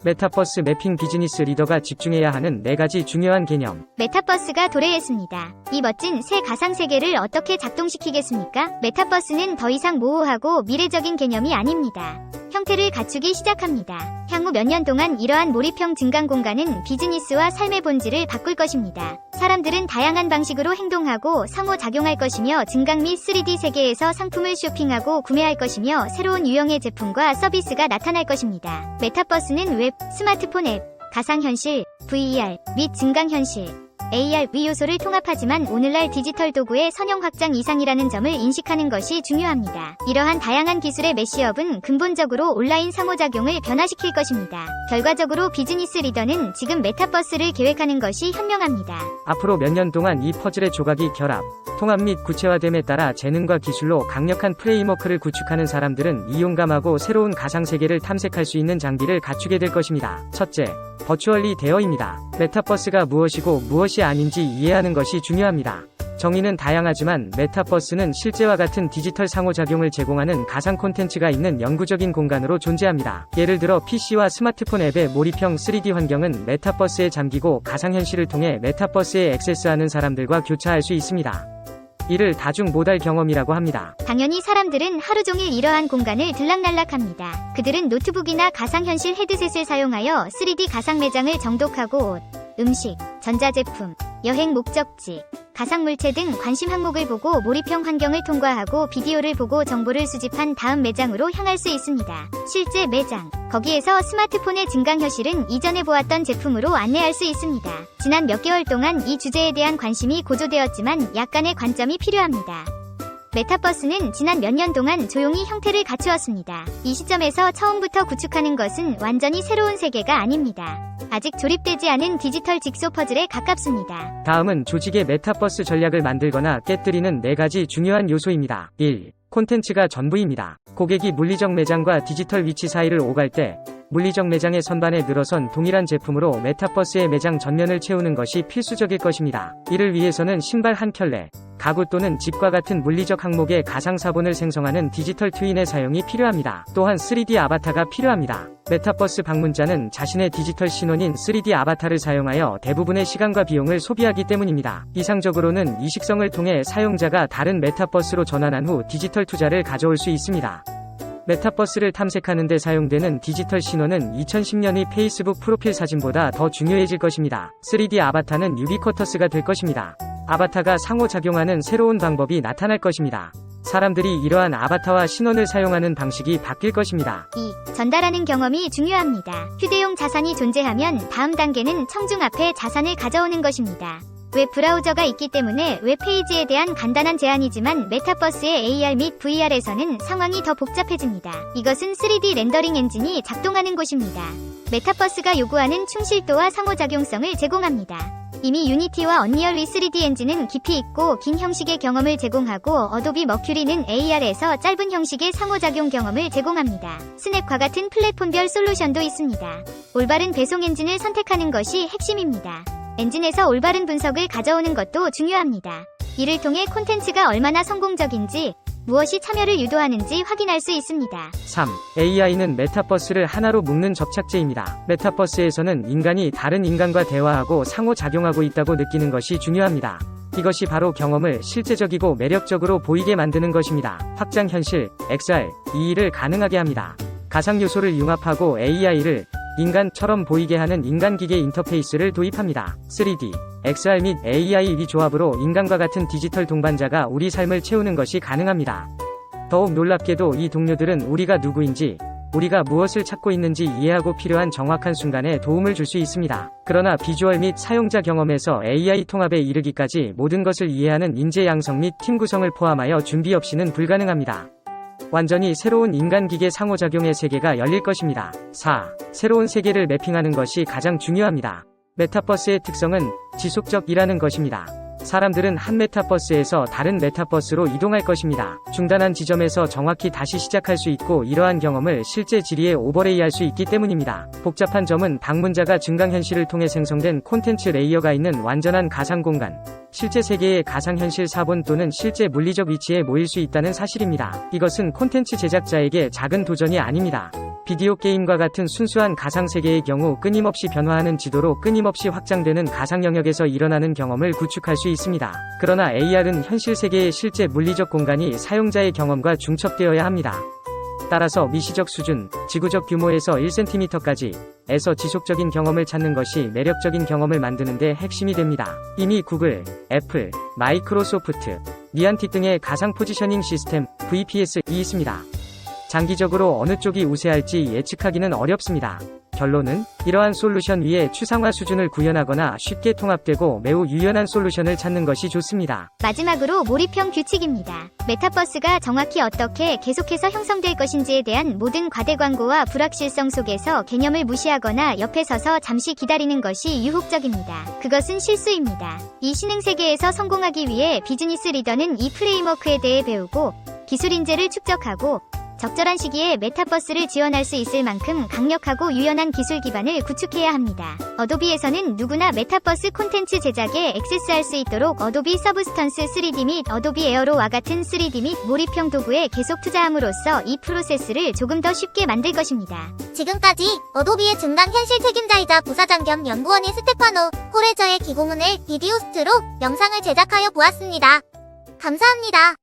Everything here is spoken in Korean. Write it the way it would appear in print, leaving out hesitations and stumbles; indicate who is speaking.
Speaker 1: 메타버스 매핑 비즈니스 리더가 집중해야 하는 4가지 중요한 개념.
Speaker 2: 메타버스가 도래했습니다. 이 멋진 새 가상세계를 어떻게 작동시키겠습니까? 메타버스는 더 이상 모호하고 미래적인 개념이 아닙니다. 형태를 갖추기 시작합니다. 향후 몇 년 동안 이러한 몰입형 증강 공간은 비즈니스와 삶의 본질을 바꿀 것입니다. 사람들은 다양한 방식으로 행동하고 상호작용할 것이며 증강 및 3D 세계에서 상품을 쇼핑하고 구매할 것이며 새로운 유형의 제품과 서비스가 나타날 것입니다. 메타버스는 웹, 스마트폰 앱, 가상현실, VR 및 증강현실, AR 위 요소를 통합하지만 오늘날 디지털 도구의 선형 확장 이상이라는 점을 인식하는 것이 중요합니다. 이러한 다양한 기술의 매시업은 근본적으로 온라인 상호작용을 변화시킬 것입니다. 결과적으로 비즈니스 리더는 지금 메타버스를 계획하는 것이 현명합니다.
Speaker 1: 앞으로 몇 년 동안 이 퍼즐의 조각이 결합, 통합 및 구체화됨에 따라 재능과 기술로 강력한 프레임워크를 구축하는 사람들은 이용감하고 새로운 가상세계를 탐색할 수 있는 장비를 갖추게 될 것입니다. 첫째, 버추얼리 대어입니다. 메타버스가 무엇이고 무엇이 아닌지 이해하는 것이 중요합니다. 정의는 다양하지만 메타버스는 실제와 같은 디지털 상호작용을 제공하는 가상 콘텐츠가 있는 영구적인 공간으로 존재합니다. 예를 들어 PC와 스마트폰 앱의 몰입형 3D 환경은 메타버스에 잠기고 가상현실을 통해 메타버스에 액세스하는 사람들과 교차할 수 있습니다. 이를 다중 모달 경험이라고 합니다.
Speaker 2: 당연히 사람들은 하루 종일 이러한 공간을 들락날락합니다. 그들은 노트북이나 가상현실 헤드셋을 사용하여 3D 가상 매장을 정독하고 옷, 음식, 전자제품, 여행 목적지, 가상물체 등 관심 항목을 보고 몰입형 환경을 통과하고 비디오를 보고 정보를 수집한 다음 매장으로 향할 수 있습니다. 실제 매장, 거기에서 스마트폰의 증강현실은 이전에 보았던 제품으로 안내할 수 있습니다. 지난 몇 개월 동안 이 주제에 대한 관심이 고조되었지만 약간의 관점이 필요합니다. 메타버스는 지난 몇 년 동안 조용히 형태를 갖추었습니다. 이 시점에서 처음부터 구축하는 것은 완전히 새로운 세계가 아닙니다. 아직 조립되지 않은 디지털 직소 퍼즐에 가깝습니다.
Speaker 1: 다음은 조직의 메타버스 전략을 만들거나 깨뜨리는 4가지 중요한 요소입니다. 1. 콘텐츠가 전부입니다. 고객이 물리적 매장과 디지털 위치 사이를 오갈 때 물리적 매장의 선반에 늘어선 동일한 제품으로 메타버스의 매장 전면을 채우는 것이 필수적일 것입니다. 이를 위해서는 신발 한 켤레, 가구 또는 집과 같은 물리적 항목의 가상사본을 생성하는 디지털 트윈의 사용이 필요합니다. 또한 3D 아바타가 필요합니다. 메타버스 방문자는 자신의 디지털 신원인 3D 아바타를 사용하여 대부분의 시간과 비용을 소비하기 때문입니다. 이상적으로는 이식성을 통해 사용자가 다른 메타버스로 전환한 후 디지털 투자를 가져올 수 있습니다. 메타버스를 탐색하는 데 사용되는 디지털 신원은 2010년의 페이스북 프로필 사진보다 더 중요해질 것입니다. 3D 아바타는 유비쿼터스가 될 것입니다. 아바타가 상호작용하는 새로운 방법이 나타날 것입니다. 사람들이 이러한 아바타와 신원을 사용하는 방식이 바뀔 것입니다.
Speaker 2: 2. 전달하는 경험이 중요합니다. 휴대용 자산이 존재하면 다음 단계는 청중 앞에 자산을 가져오는 것입니다. 웹 브라우저가 있기 때문에 웹페이지에 대한 간단한 제안이지만 메타버스의 AR 및 VR에서는 상황이 더 복잡해집니다. 이것은 3D 렌더링 엔진이 작동하는 곳입니다. 메타버스가 요구하는 충실도와 상호작용성을 제공합니다. 이미 유니티와 언리얼 3D 엔진은 깊이 있고 긴 형식의 경험을 제공하고 어도비 머큐리는 AR에서 짧은 형식의 상호작용 경험을 제공합니다. 스냅과 같은 플랫폼별 솔루션도 있습니다. 올바른 배송 엔진을 선택하는 것이 핵심입니다. 엔진에서 올바른 분석을 가져오는 것도 중요합니다. 이를 통해 콘텐츠가 얼마나 성공적인지, 무엇이 참여를 유도하는지 확인할 수 있습니다.
Speaker 1: 3. AI는 메타버스를 하나로 묶는 접착제입니다. 메타버스에서는 인간이 다른 인간과 대화하고 상호작용하고 있다고 느끼는 것이 중요합니다. 이것이 바로 경험을 실제적이고 매력적으로 보이게 만드는 것입니다. 확장현실, XR, 이 일을 가능하게 합니다. 가상요소를 융합하고 AI를 인간처럼 보이게 하는 인간기계 인터페이스를 도입합니다. 3D, XR 및 AI 이 조합으로 인간과 같은 디지털 동반자가 우리 삶을 채우는 것이 가능합니다. 더욱 놀랍게도 이 동료들은 우리가 누구인지, 우리가 무엇을 찾고 있는지 이해하고 필요한 정확한 순간에 도움을 줄 수 있습니다. 그러나 비주얼 및 사용자 경험에서 AI 통합에 이르기까지 모든 것을 이해하는 인재 양성 및 팀 구성을 포함하여 준비 없이는 불가능합니다. 완전히 새로운 인간-기계 상호작용의 세계가 열릴 것입니다. 4. 새로운 세계를 매핑하는 것이 가장 중요합니다. 메타버스의 특성은 지속적이라는 것입니다. 사람들은 한 메타버스에서 다른 메타버스로 이동할 것입니다. 중단한 지점에서 정확히 다시 시작할 수 있고 이러한 경험을 실제 지리에 오버레이할 수 있기 때문입니다. 복잡한 점은 방문자가 증강현실을 통해 생성된 콘텐츠 레이어가 있는 완전한 가상공간, 실제 세계의 가상현실 사본 또는 실제 물리적 위치에 모일 수 있다는 사실입니다. 이것은 콘텐츠 제작자에게 작은 도전이 아닙니다. 비디오 게임과 같은 순수한 가상세계의 경우 끊임없이 변화하는 지도로 끊임없이 확장되는 가상 영역에서 일어나는 경험을 구축할 수 있습니다. 그러나 AR은 현실 세계의 실제 물리적 공간이 사용자의 경험과 중첩되어야 합니다. 따라서 미시적 수준, 지구적 규모에서 1cm까지 에서 지속적인 경험을 찾는 것이 매력적인 경험을 만드는 데 핵심이 됩니다. 이미 구글, 애플, 마이크로소프트, 니안틱 등의 가상 포지셔닝 시스템 VPS이 있습니다. 장기적으로 어느 쪽이 우세할지 예측하기는 어렵습니다. 결론은 이러한 솔루션 위에 추상화 수준을 구현하거나 쉽게 통합되고 매우 유연한 솔루션을 찾는 것이 좋습니다.
Speaker 2: 마지막으로 몰입형 규칙입니다. 메타버스가 정확히 어떻게 계속해서 형성될 것인지에 대한 모든 과대 광고와 불확실성 속에서 개념을 무시하거나 옆에 서서 잠시 기다리는 것이 유혹적입니다. 그것은 실수입니다. 이 신흥 세계에서 성공하기 위해 비즈니스 리더는 이 프레임워크에 대해 배우고 기술 인재를 축적하고 적절한 시기에 메타버스를 지원할 수 있을 만큼 강력하고 유연한 기술 기반을 구축해야 합니다. 어도비에서는 누구나 메타버스 콘텐츠 제작에 액세스할 수 있도록 어도비 서브스턴스 3D 및 어도비 에어로와 같은 3D 및 몰입형 도구에 계속 투자함으로써 이 프로세스를 조금 더 쉽게 만들 것입니다.
Speaker 3: 지금까지 어도비의 증강 현실 책임자이자 부사장 겸 연구원인 스테파노 호레저의 기고문을 비디오스트로 영상을 제작하여 보았습니다. 감사합니다.